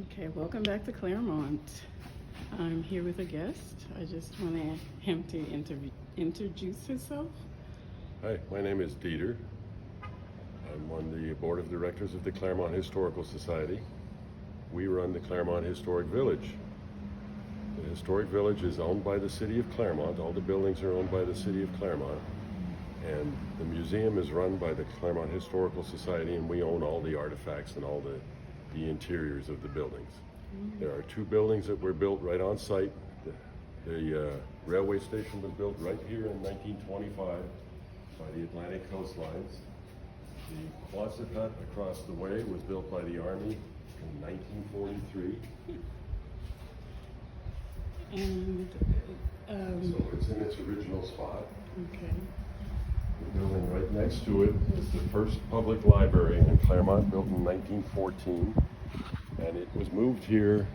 Okay, welcome back to Claremont. I'm here with a guest. I just want him to introduce himself. Hi, my name is Dieter. I'm on the board of directors of the Claremont Historical Society. We run the Claremont Historic Village. The Historic Village is owned by the city of Claremont. All the buildings are owned by the city of Claremont. And the museum is run by the Claremont Historical Society, and we own all the artifacts and all the interiors of the buildings. There are two buildings that were built right on site. The railway station was built right here in 1925 by the Atlantic Coastlines. The Quonset hut across the way was built by the Army in 1943. And So it's in its original spot. okay. The building right next to it is the first public library in Claremont, built in 1914. And it was moved here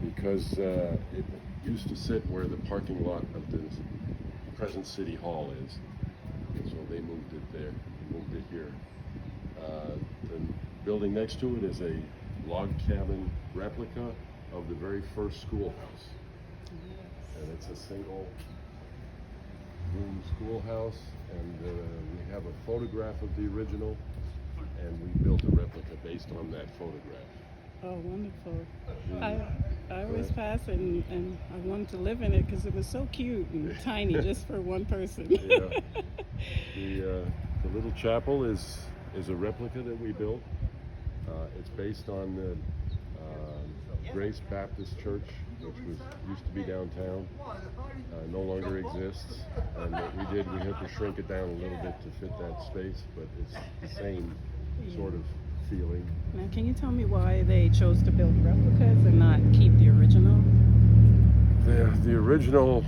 because it used to sit where the parking lot of the present City Hall is. So they moved it there, moved it here. The building next to it is a log cabin replica of the very first schoolhouse. And it's a single room schoolhouse, and we have a photograph of the original, and we built a replica based on that photograph. Oh, wonderful. I always pass and I wanted to live in it because it was so cute and tiny just for one person. Yeah. The little chapel is a replica that we built. It's based on the Grace Baptist Church, which used to be downtown. No longer exists. And what we did, we had to shrink it down a little bit to fit that space, but it's the same sort of feeling. Now, can you tell me why they chose to build replicas and not keep the original? The original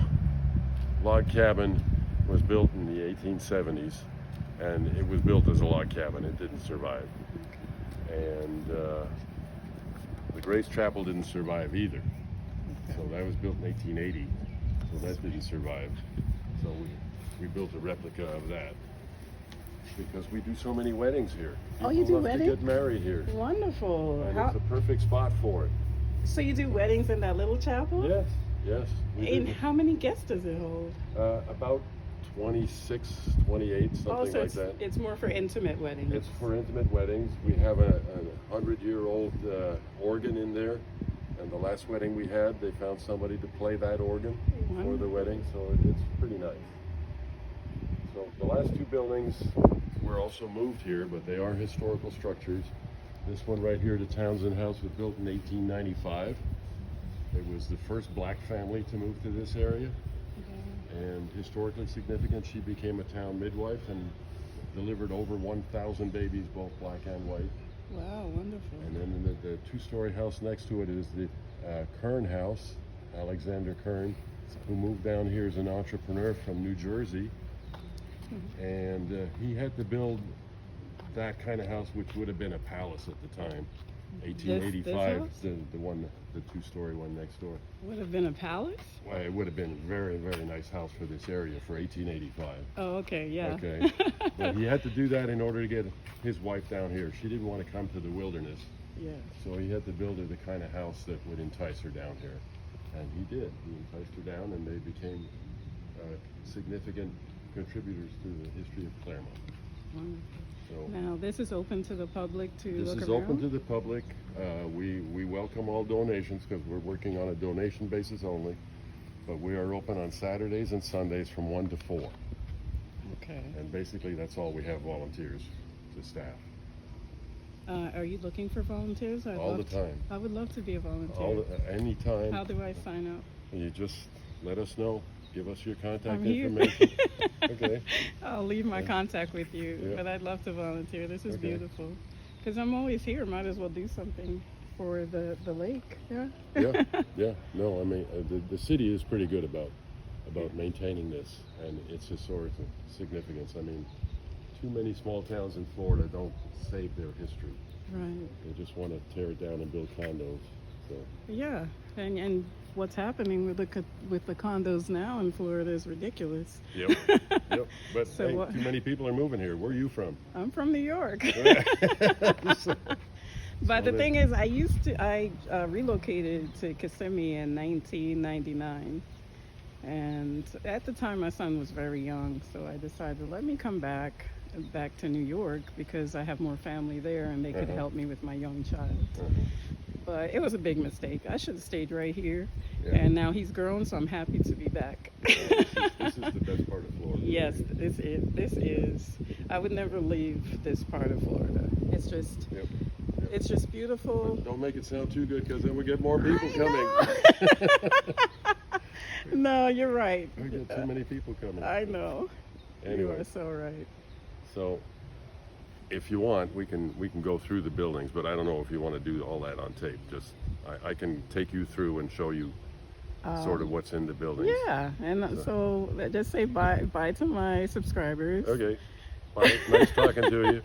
log cabin was built in the 1870s, and it was built as a log cabin. It didn't survive. And the Grace Chapel didn't survive either. So that was built in 1880, so that didn't survive. So we built a replica of that because we do so many weddings here. Oh, you do love weddings? to get married here. Wonderful. And it's a perfect spot for it. So you do weddings in that little chapel? Yes. We And do. how many guests does it hold? About 26, 28, something Oh, so like that. it's more for intimate weddings. It's for intimate weddings. We have a 100-year-old organ in there. And the last wedding we had, they found somebody to play that organ for the wedding, so it's pretty nice. So the last two buildings were also moved here, but they are historical structures. This one right here, the Townsend House, was built in 1895. It was the first black family to move to this area, and historically significant. She became a town midwife and delivered over 1,000 babies, both black and white. Wow, wonderful. And then the two-story house next to it is the Kern House, Alexander Kern, who moved down here as an entrepreneur from New Jersey. And he had to build that kind of house, which would have been a palace at the time. 1885, house? the two-story one next door. Would have been a palace? Well, it would have been a very, very nice house for this area for 1885. Oh, okay, yeah. Okay. But he had to do that in order to get his wife down here. She didn't want to come to the wilderness. Yeah. So he had to build her the kind of house that would entice her down here. And he did. He enticed her down, and they became significant contributors to the history of Claremont. Wonderful. So Now, this is open to the public to this look is around? open to the public. We welcome all donations because we're working on a donation basis only. But we are open on Saturdays and Sundays from 1 to 4. Okay. And basically that's all we have volunteers to staff. Are you looking for volunteers? All the time. I would love to be a volunteer. Anytime. How do I sign up? You just let us know. Give us your contact I'm here. information. Okay. I'll leave my Yeah. contact with you, Yeah. but I'd love to volunteer. This is Okay. beautiful. Because I'm always here. Might as well do something for the lake. Yeah? Yeah. No, I mean, the city is pretty good about maintaining this and its historical significance. I mean, too many small towns in Florida don't save their history. Right. They just want to tear it down and build condos. So Yeah, and what's happening with the condos now in Florida is ridiculous. Yep. But So hey, what- too many people are moving here. Where are you from? I'm from New York. So- But So the thing is, I relocated to Kissimmee in 1999. And at the time, my son was very young, so I decided, let me come back to New York because I have more family there and they could Uh-huh. help me with my young child. But it was a big mistake. I should have stayed right here. Yeah. And now he's grown, so I'm happy to be back. This is the best part of Florida. Yes, this is. This is. I would never leave this part of Florida. It's just, Yep. it's just beautiful. Don't make it sound too good, because then we get more people coming. No, you're right. We get too many people coming. I know. You Anyway, are so right. so if you want, we can go through the buildings, but I don't know if you want to do all that on tape. Just I can take you through and show you sort of what's in the buildings. Yeah, and so let's just say bye to my subscribers. Okay. Bye. Nice talking to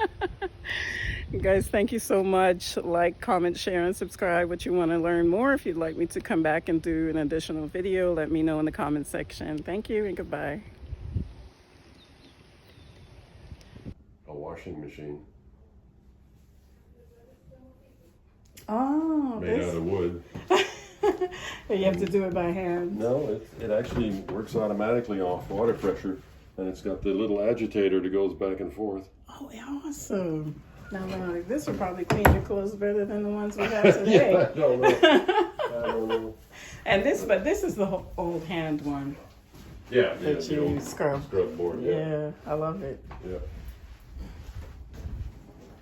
you. Guys, thank you so much. Like, comment, share, and subscribe what you want to learn more. If you'd like me to come back and do an additional video, let me know in the comment section. Thank you and goodbye. A washing machine Oh, made out of wood. you have to do it by hand. No, it actually works automatically off water pressure, and it's got the little agitator that goes back and forth. Oh, awesome. Now, this will probably clean your clothes better than the ones we have today. Yeah, I don't know. I don't know. And this is the old hand one Yeah, that the you old scrub. scrub board. Yeah. Yeah, I love it. Yeah.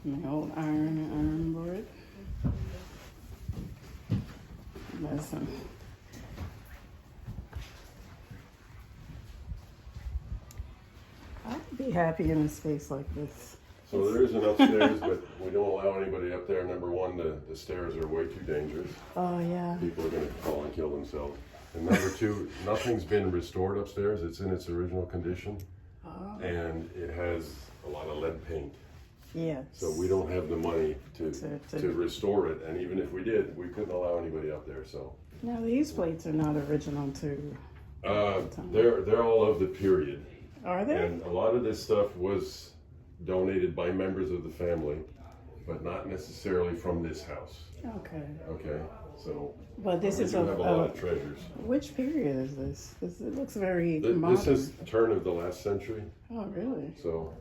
My old iron board. Listen. I'd be happy in a space like this. So there is an upstairs, but we don't allow anybody up there. Number one, the stairs are way too dangerous. Oh, yeah. People are going to fall and kill themselves. And number two, nothing's been restored upstairs. It's in its original condition, Oh, and it has a lot of lead paint. yes. So we don't have the money to To- restore it. And even if we did, we couldn't allow anybody up there. So Now, these plates are not original, too. they're all of the period. Are they? And a lot of this stuff was donated by members of the family, but not necessarily from this house. Okay. Okay, so But this we is do have a lot of treasures. which period is this? It looks very modern. This is turn of the last century, Oh, really? so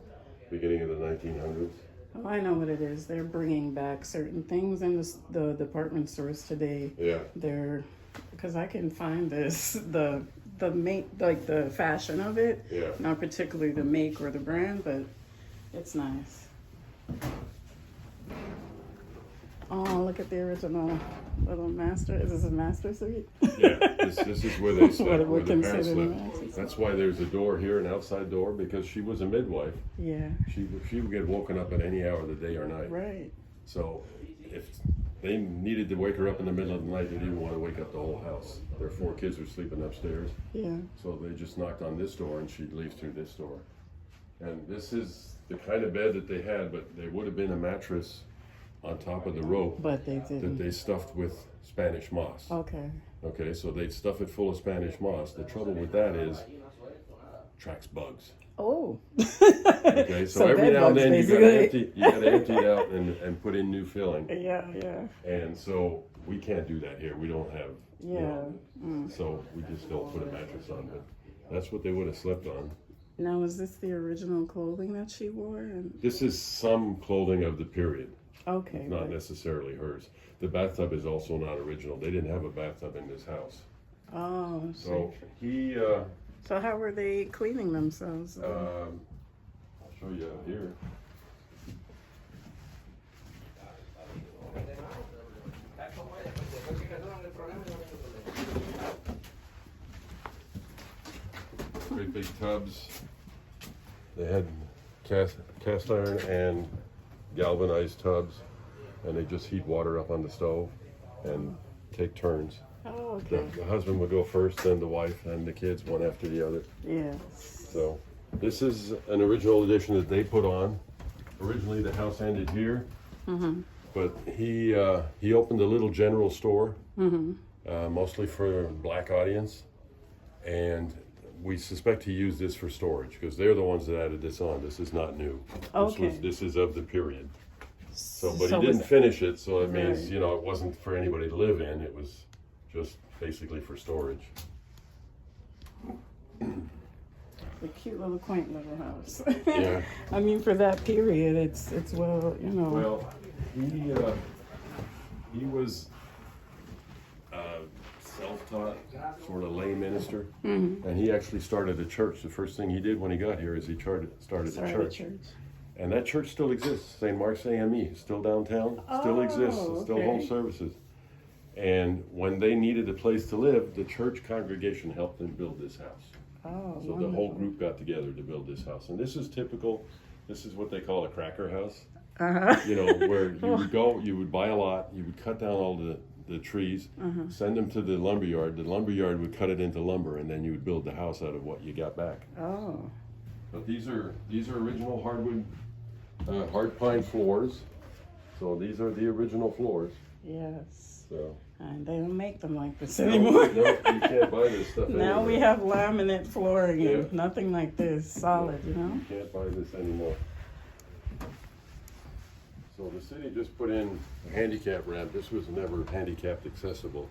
beginning of the 1900s. Oh, I know what it is. They're bringing back certain things in the department stores today. Yeah, They're, because I can find this, the make, like the fashion of it, yeah. not particularly the make or the brand, but it's nice. Oh, look at the original little master. Is this a master suite? Yeah, this is where they slept, What where we the parents consider lived. master suite. That's why there's a door here, an outside door, because she was a midwife. Yeah, She would get woken up at any hour of the day or night. right. So if they needed to wake her up in the middle of the night, they didn't want to wake up the whole house. Their 4 kids were sleeping upstairs, Yeah. so they just knocked on this door and she'd leave through this door. And this is the kind of bed that they had, but there would have been a mattress on top of the rope But they that didn't. they stuffed with Spanish moss. Okay. Okay, so they'd stuff it full of Spanish moss. The trouble with that is attracts bugs. Oh. Okay, so every bed now and bugs, then basically. you gotta empty it out and put in new filling. Yeah, yeah. And so we can't do that here. We don't have, you Yeah. know, so we just don't put a mattress on. But that's what they would have slept on. Now, is this the original clothing that she wore? And This is some clothing of the period, okay. not but- necessarily hers. The bathtub is also not original. They didn't have a bathtub in this house. Oh, So he, so how were they cleaning themselves? I'll show you out here. Great big tubs. They had cast iron and galvanized tubs, and they just heat water up on the stove and take turns. Oh, The, okay. the husband would go first, then the wife, and the kids one after the other. Yes. So this is an original edition that they put on. Originally, the house ended here, but he opened a little general store, mostly for black audience, and we suspect he used this for storage because they're the ones that added this on. This is not new. Okay. This is of the period. So, but So he didn't was- finish it, so it means, Right. you know, it wasn't for anybody to live in, it was just basically for storage. A cute little quaint little house. Yeah. I mean, for that period, it's well, you know. Well, he was self-taught, sort of lay minister, and he actually started a church. The first thing he did when he got here is he started a church. And that church still exists, St. Mark's AME, still downtown, still exists, Oh, still holds okay. services. And when they needed a place to live, the church congregation helped them build this house. Oh, So the whole group got together to build this house. And this is typical, this is what they call a cracker house. Uh-huh. You know, where you would go, you would buy a lot, you would cut down all the trees, send them to the lumber yard would cut it into lumber, and then you would build the house out of what you got back. Oh. But these are original hardwood, hard pine floors. So these are the original floors. Yes. So And they don't make them like this no, anymore. no, you can't buy this stuff Now we anymore. have laminate flooring and Yeah. nothing like this, solid, you know? You can't buy this anymore. So the city just put in a handicap ramp. This was never handicapped accessible.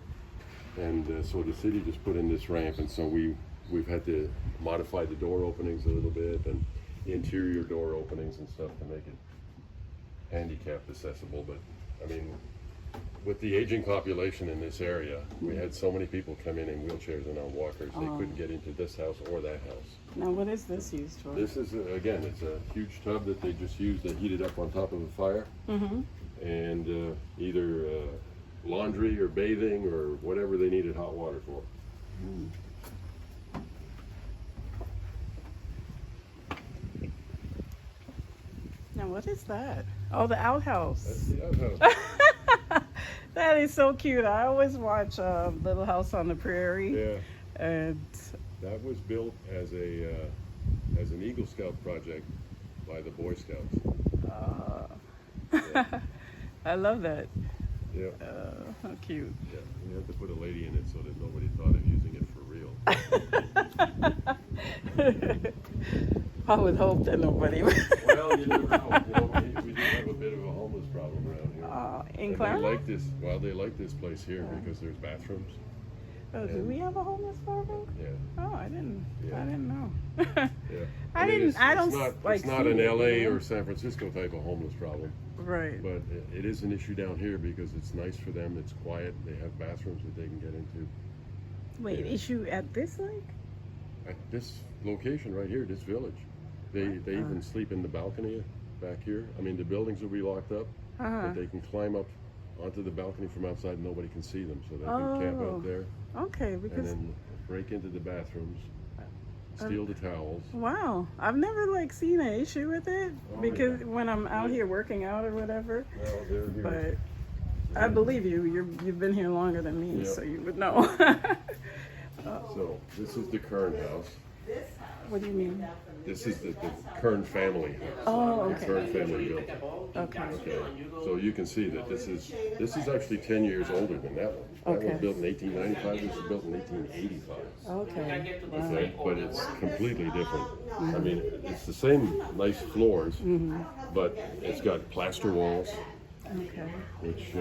And so the city just put in this ramp, and so we've had to modify the door openings a little bit and the interior door openings and stuff to make it handicapped accessible. But I mean, with the aging population in this area, we had so many people come in wheelchairs and on walkers, they couldn't get into this house or that house. Now, what is this used for? This is, again, it's a huge tub that they just use to heat it up on top of a fire. Mm-hmm. And either laundry or bathing or whatever they needed hot water for. Now, what is that? Oh, the outhouse. That's the outhouse. That is so cute. I always watch Little House on the Prairie. Yeah, And that was built as an Eagle Scout project by the Boy Scouts. I love that. Yeah, How cute. yeah. We had to put a lady in it so that nobody thought of using it for real. I would hope that nobody would. Well, you never know. You know, we do have a bit of a homeless problem around here. In And Claremont? they like this. Well, they like this place here because there's bathrooms. Oh, do we have a homeless problem? Yeah, Oh, I didn't Yeah. know. yeah. I mean, didn't. I don't It's not, like. it's not see an it, LA you know? or San Francisco type of homeless problem, Right. but it is an issue down here because it's nice for them. It's quiet. They have bathrooms that they can get into. Wait, yeah. issue at this lake? At this location right here, this village, they even sleep in the balcony back here. I mean, the buildings will be locked up, Uh-huh. but they can climb up onto the balcony from outside and nobody can see them, so they can camp Oh. out there Okay, and because then break into the bathrooms, steal the towels. wow, I've never like seen an issue with it Oh, because yeah. when I'm out Yeah. here working out or whatever. Well, they're here. But I believe you. You've been here longer than me, Yeah. so you would know. So this is the Kern house. What do you mean? This is the Kern family house. Oh, The okay. Kern family built it. Okay. Okay, so you can see that this is actually 10 years older than that one. That Okay. was built in 1895. This was built in 1885. Okay. Okay, but it's completely different. I mean, it's the same nice floors, but it's got plaster walls, Okay. which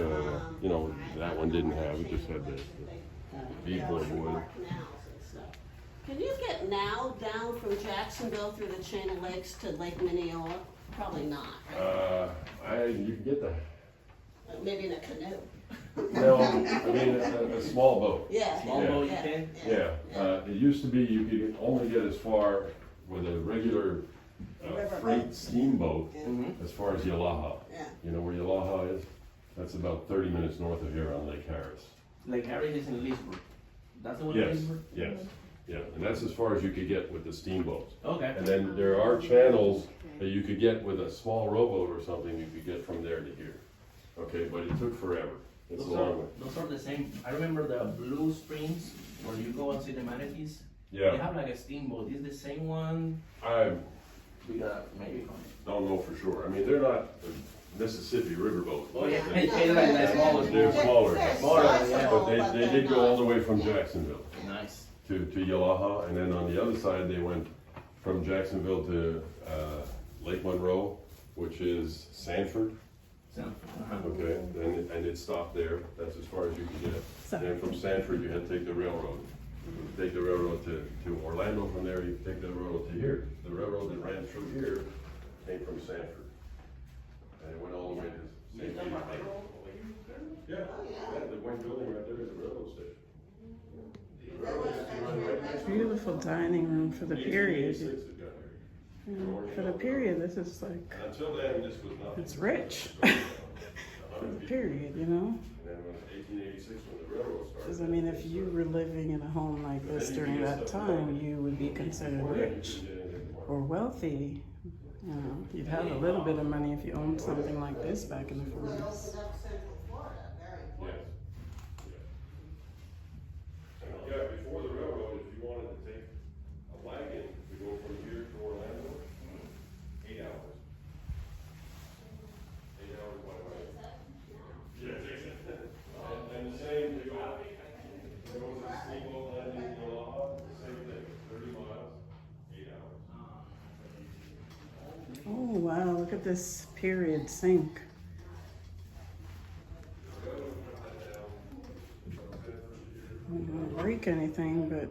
you know that one didn't have. It just had the beadboard wood. Can you get now down from Jacksonville through the chain of lakes to Lake Minneola? Probably not. You can get that. Maybe in a canoe. No, I mean a small boat. Yeah. Small Yeah. boat you Yeah. can? Yeah, it used to be you could only get as far with a regular freight steamboat as far as Yalaha. Yeah. You know where Yalaha is? That's about 30 minutes north of here on Lake Harris. Like Harry is in Leesburg. That's the one in Yes, Leesburg? yes, yeah, and that's as far as you could get with the steamboats. Okay. And then there are channels that you could get with a small rowboat or something, you could get from there to here. Okay, but it took forever. It's a Those long are, way. those are the same. I remember the Blue Springs where you go and see the manatees. They Yeah, have like a steamboat. Is the same one? I We got maybe. don't know for sure. I mean, they're not the Mississippi riverboat. Oh yeah, They- it's like the smallest. They're smaller. Smaller, yeah. But they did go all the way from Jacksonville Nice. to Yalaha, and then on the other side, they went from Jacksonville to Lake Monroe, which is Sanford. Okay, and it stopped there, that's as far as you can get. Sorry. Then from Sanford, you had to take the railroad. Take the railroad to Orlando, from there you take the railroad to here. The railroad that ran through here came from Sanford. And it went all the way to St. Petersburg. Yeah, the one building right there is the railroad station. The railroad used to run right next to it. Beautiful dining room for the period. 1886 it got here. Yeah, for the period, this is like, Until then, this was nothing. it's rich. For the period, you know? And then when 1886, when the railroad started. Because I mean, if you were living in a home like this during that time, you would be considered rich or wealthy. You know, you'd have a little bit of money if you owned something like this back in the 40s. Yeah, before the railroad, if you wanted to take a wagon to go from here to Orlando, 8 hours. 8 hours one way. Yeah. And the same to go to the steamboat landing in Omaha, same thing, 30 miles, 8 hours. Oh, wow, look at this period sink. I don't break anything, but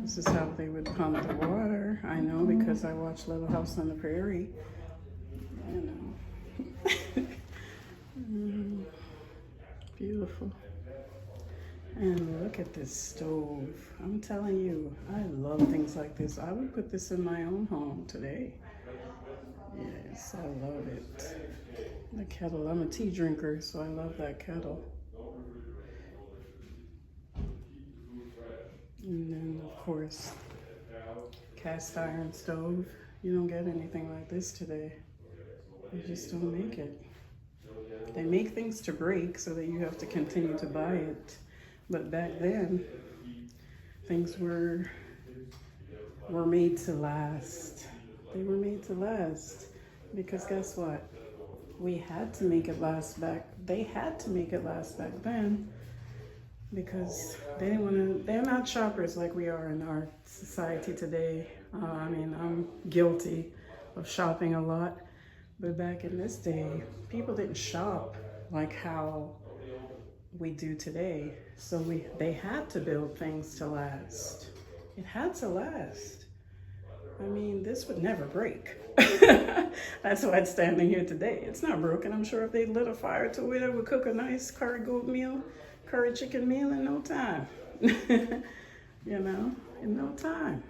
this is how they would pump the water. I know because I watched Little House on the Prairie. You know. Beautiful. And look at this stove. I'm telling you, I love things like this. I would put this in my own home today. Yes, I love it. The kettle. I'm a tea drinker, so I love that kettle. And then, of course, cast iron stove. You don't get anything like this today. They just don't make it. They make things to break so that you have to continue to buy it. But back then, things were made to last. They were made to last. Because guess what? We had to make it last back. They had to make it last back then. Because they didn't want to, they're not shoppers like we are in our society today. I mean, I'm guilty of shopping a lot. But back in this day, people didn't shop like how we do today. So they had to build things to last. It had to last. I mean, this would never break. That's why it's standing here today. It's not broken. I'm sure if they lit a fire to it, it would cook a nice curry goat meal, curry chicken meal in no time. You know, in no time.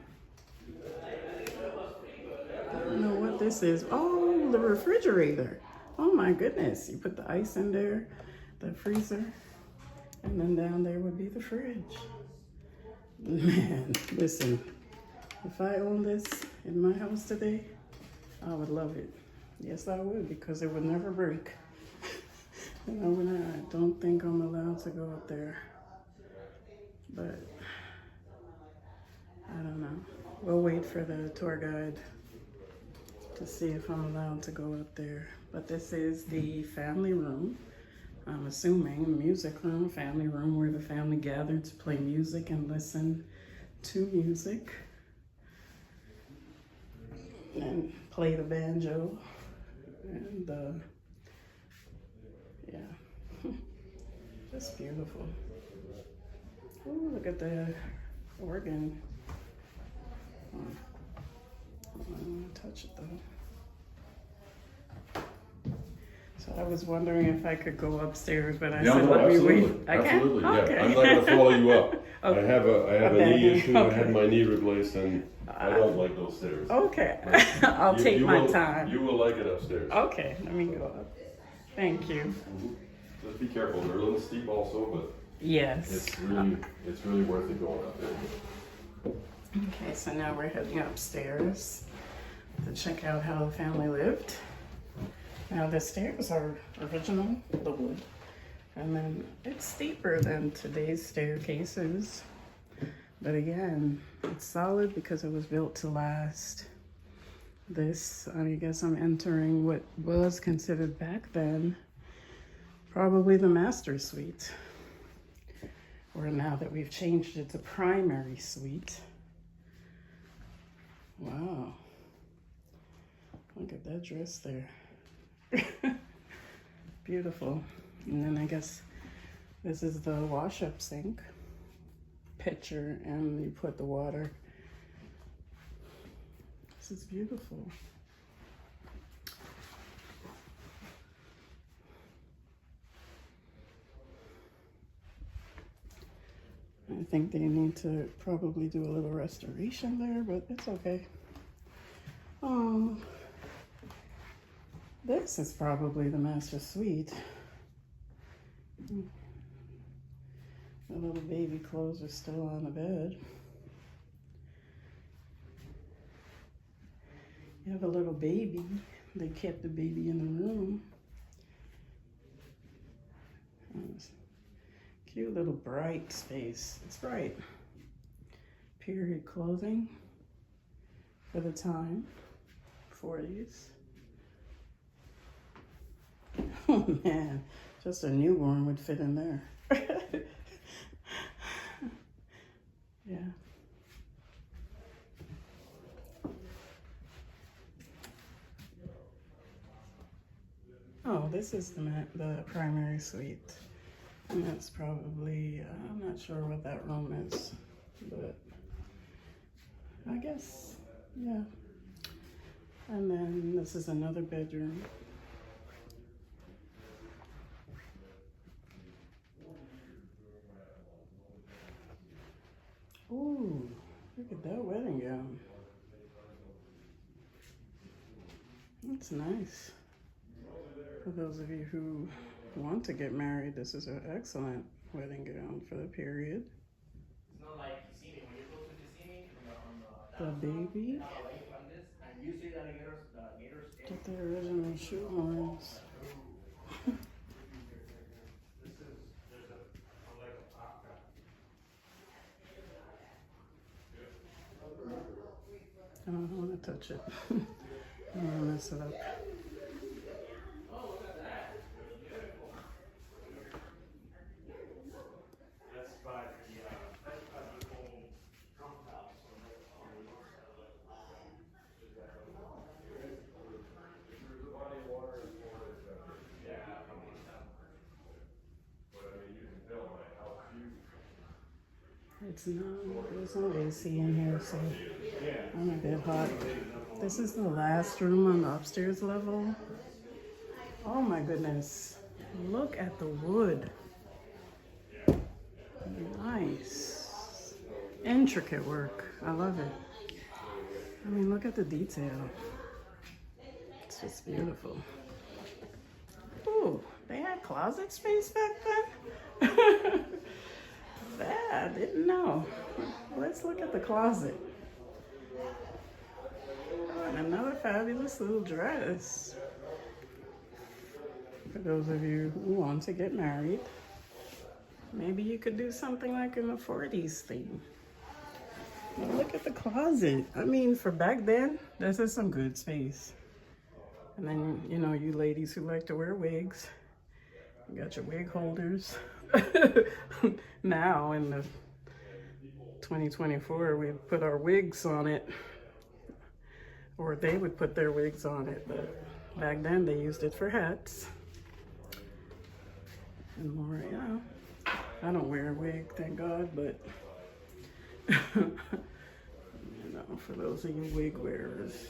I don't know what this is. Oh, the refrigerator. Oh my goodness. You put the ice in there, the freezer, and then down there would be the fridge. Man, listen, if I owned this in my house today, I would love it. Yes, I would, because it would never break. You know, I don't think I'm allowed to go up there. But I don't know. We'll wait for the tour guide to see if I'm allowed to go up there. But this is the family room. I'm assuming music room, family room, where the family gathered to play music and listen to music and play the banjo. And yeah, just beautiful. Oh, look at the organ. Oh, I don't want to touch it though. So I was wondering if I could go upstairs, but I said, let me wait. I can? Absolutely, yeah. Okay. I'm not gonna follow you up. Okay. I have a Okay. knee issue. I Okay. had my knee replaced, and I don't like those stairs. Okay, But I'll take my will, time. You will like it upstairs. Okay, let me go up. Thank you. Just be careful. They're a little steep also, but Yes. it's really worth it going up there. Okay, so now we're heading upstairs to check out how the family lived. Now the stairs are original, the wood, and then it's steeper than today's staircases. But again, it's solid because it was built to last. This, I guess I'm entering what was considered back then probably the master suite, or now that we've changed it to primary suite. Wow, look at that dress there. Beautiful. And then I guess this is the wash-up sink pitcher, and you put the water. This is beautiful. I think they need to probably do a little restoration there, but it's okay. This is probably the master suite. The little baby clothes are still on the bed. You have a little baby. They kept the baby in the room. Cute little bright space. It's bright. Period clothing for the time. 40s. Oh man, just a newborn would fit in there. Yeah. Oh, this is the primary suite. And that's probably, I'm not sure what that room is, but I guess, yeah. And then this is another bedroom. Ooh, look at that wedding gown. That's nice. For those of you who want to get married, this is an excellent wedding gown for the period. It's not like Kissimmee. When you go to Kissimmee, The baby. and you see the gators. Get the original shoehorns. I don't want to touch it. I don't want to mess it up. There's no AC in here, so I'm a bit hot. This is the last room on the upstairs level. Oh my goodness. Look at the wood. Nice. Intricate work. I love it. I mean, look at the detail. It's just beautiful. Ooh, they had closet space back then? That I didn't know. Let's look at the closet. Oh, and another fabulous little dress. For those of you who want to get married, maybe you could do something like in the 40s theme. Look at the closet. I mean, for back then, this is some good space. And then, you know, you ladies who like to wear wigs, you got your wig holders. Now in the 2024, we put our wigs on it, or they would put their wigs on it, but back then they used it for hats and more, you know. I don't wear a wig, thank God, but you know, for those of you wig wearers.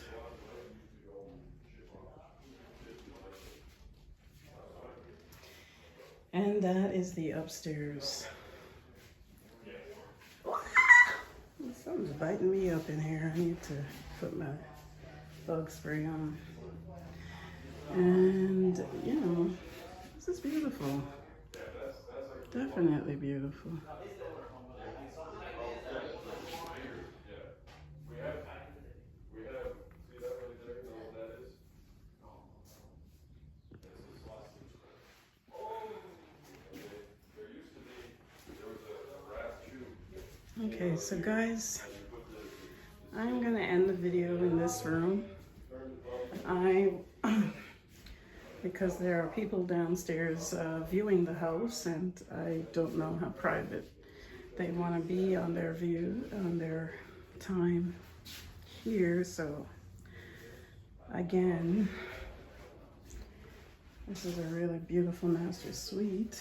And that is the upstairs. Something's biting me up in here. I need to put my bug spray on. And, you know, this is beautiful. Definitely beautiful. Okay, so guys, I'm gonna end the video in this room. Because there are people downstairs viewing the house, and I don't know how private they want to be on their view, on their time here. So again, This is a really beautiful master suite.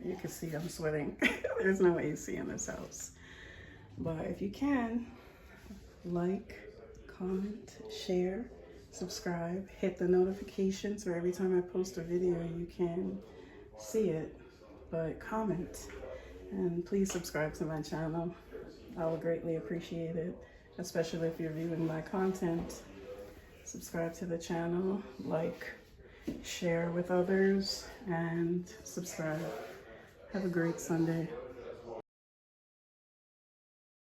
You can see I'm sweating. There's no AC in this house. But if you can, like, comment, share, subscribe, hit the notification so every time I post a video you can see it. But comment and please subscribe to my channel. I would greatly appreciate it, especially if you're viewing my content. Subscribe to the channel, like, share with others, and subscribe. Have a great Sunday.